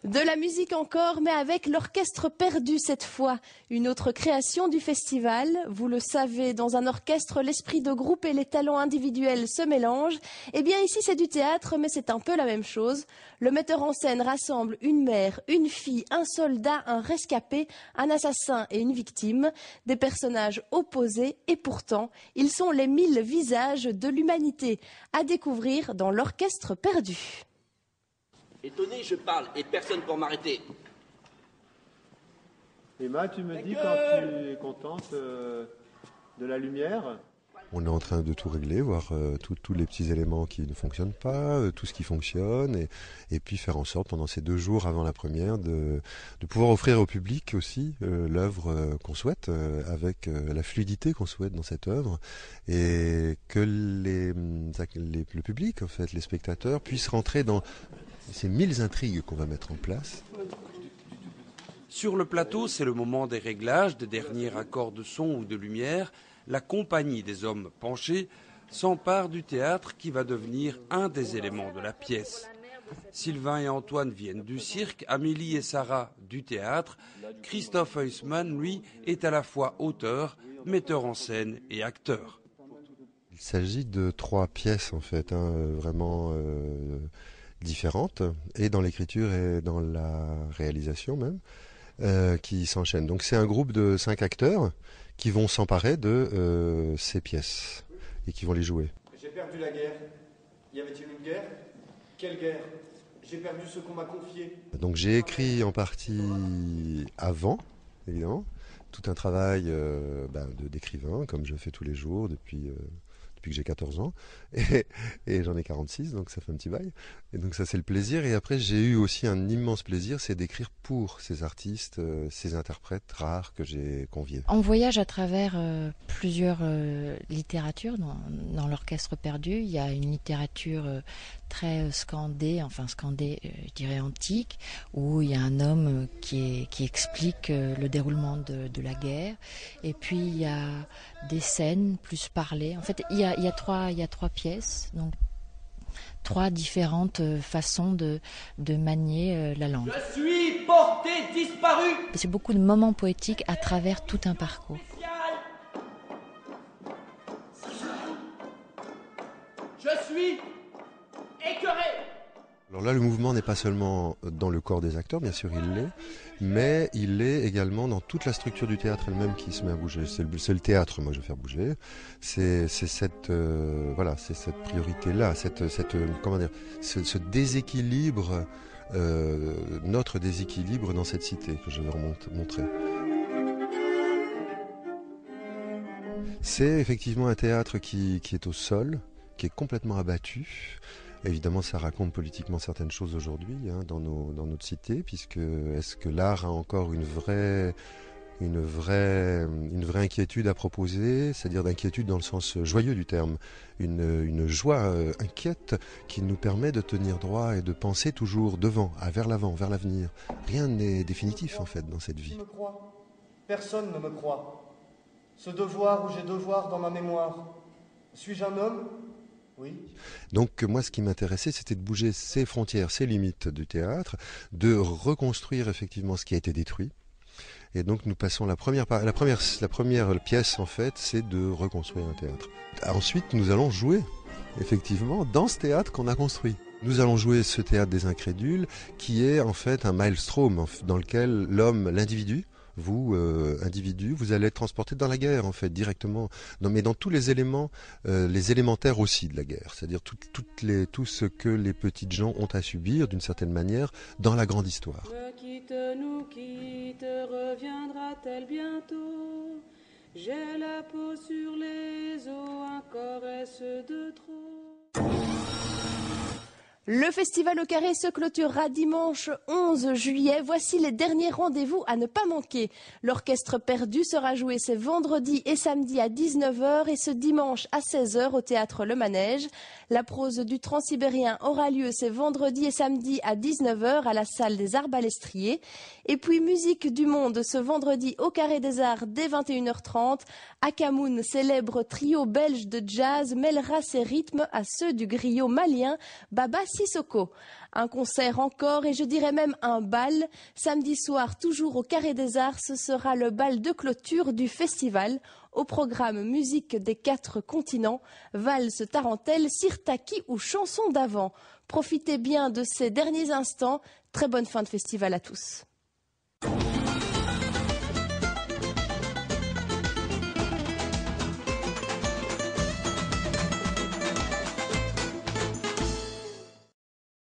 De la musique encore, mais avec l'Orchestre Perdu cette fois. Une autre création du festival. Vous le savez, dans un orchestre, l'esprit de groupe et les talents individuels se mélangent. Eh bien ici c'est du théâtre, mais c'est un peu la même chose. Le metteur en scène rassemble une mère, une fille, un soldat, un rescapé, un assassin et une victime. Des personnages opposés et pourtant, ils sont les 1000 visages de l'humanité. À découvrir dans l'Orchestre Perdu. Étonné, je parle et personne pour m'arrêter. Emma, tu me dis quand tu es contente de la lumière? On est en train de tout régler, voir tous les petits éléments qui ne fonctionnent pas, tout ce qui fonctionne, et puis faire en sorte pendant ces 2 jours avant la première de pouvoir offrir au public aussi l'œuvre qu'on souhaite, avec la fluidité qu'on souhaite dans cette œuvre, et que le public, en fait, les spectateurs, puissent rentrer dans ces 1000 intrigues qu'on va mettre en place. Sur le plateau, c'est le moment des réglages, des derniers accords de son ou de lumière. La compagnie des hommes penchés s'empare du théâtre qui va devenir un des éléments de la pièce. Sylvain et Antoine viennent du cirque, Amélie et Sarah du théâtre. Christophe Huysman, lui, est à la fois auteur, metteur en scène et acteur. Il s'agit de 3 pièces, en fait, vraiment différentes, et dans l'écriture et dans la réalisation même, qui s'enchaînent. Donc c'est un groupe de 5 acteurs qui vont s'emparer de ces pièces et qui vont les jouer. J'ai perdu la guerre. Y avait-il une guerre? Quelle guerre? J'ai perdu ce qu'on m'a confié. Donc j'ai écrit en partie avant, évidemment, tout un travail d'écrivain, comme je fais tous les jours depuis que j'ai 14 ans, et j'en ai 46, donc ça fait un petit bail. Et donc ça c'est le plaisir, et après j'ai eu aussi un immense plaisir, c'est d'écrire pour ces artistes, ces interprètes rares que j'ai conviés. On voyage à travers plusieurs littératures dans l'Orchestre Perdu. Il y a une littérature très scandée, je dirais antique, où il y a un homme qui explique le déroulement de la guerre, et puis il y a des scènes plus parlées. En fait, il y a 3 pièces, donc 3 différentes façons de manier la langue. Je suis porté disparu. C'est beaucoup de moments poétiques à travers tout un parcours. Je suis écœuré. Alors là, le mouvement n'est pas seulement dans le corps des acteurs, bien sûr il l'est, mais il est également dans toute la structure du théâtre elle-même qui se met à bouger. C'est le théâtre, moi, que je vais faire bouger. C'est cette priorité-là, ce déséquilibre, notre déséquilibre dans cette cité que je vais montrer. C'est effectivement un théâtre qui est au sol, qui est complètement abattu. Évidemment, ça raconte politiquement certaines choses aujourd'hui dans notre cité, puisque est-ce que l'art a encore une vraie inquiétude à proposer, c'est-à-dire d'inquiétude dans le sens joyeux du terme, une joie inquiète qui nous permet de tenir droit et de penser toujours devant, vers l'avant, vers l'avenir. Rien n'est définitif en fait dans cette vie. Qui me croit? Personne ne me croit. Ce devoir où j'ai devoir dans ma mémoire. Suis-je un homme? Oui. Donc moi ce qui m'intéressait c'était de bouger ces frontières, ces limites du théâtre, de reconstruire effectivement ce qui a été détruit. Et donc nous passons la première pièce en fait, c'est de reconstruire un théâtre. Ensuite nous allons jouer effectivement dans ce théâtre qu'on a construit. Nous allons jouer ce théâtre des incrédules qui est en fait un maelstrom dans lequel l'homme, l'individu, vous, individu, vous allez être transporté dans la guerre, en fait, directement. Non, mais dans tous les éléments, les élémentaires aussi de la guerre. C'est-à-dire tout ce que les petites gens ont à subir, d'une certaine manière, dans la grande histoire. Me quitte, nous quitte, reviendra-t-elle bientôt? J'ai la peau sur les os, un corps est-ce de trop? Le festival au carré se clôturera dimanche 11 juillet. Voici les derniers rendez-vous à ne pas manquer. L'Orchestre Perdu sera joué ce vendredi et samedi à 19h et ce dimanche à 16h au théâtre Le Manège. La prose du Transsibérien aura lieu ce vendredi et samedi à 19h à la salle des Arts Balestriers. Et puis Musique du Monde ce vendredi au Carré des Arts dès 21h30. Akamoun, célèbre trio belge de jazz, mêlera ses rythmes à ceux du griot malien Baba Sissoko. Un concert encore et je dirais même un bal. Samedi soir, toujours au Carré des Arts, ce sera le bal de clôture du festival. Au programme musique des 4 continents, valse, tarentelle, sirtaki ou chansons d'avant. Profitez bien de ces derniers instants. Très bonne fin de festival à tous.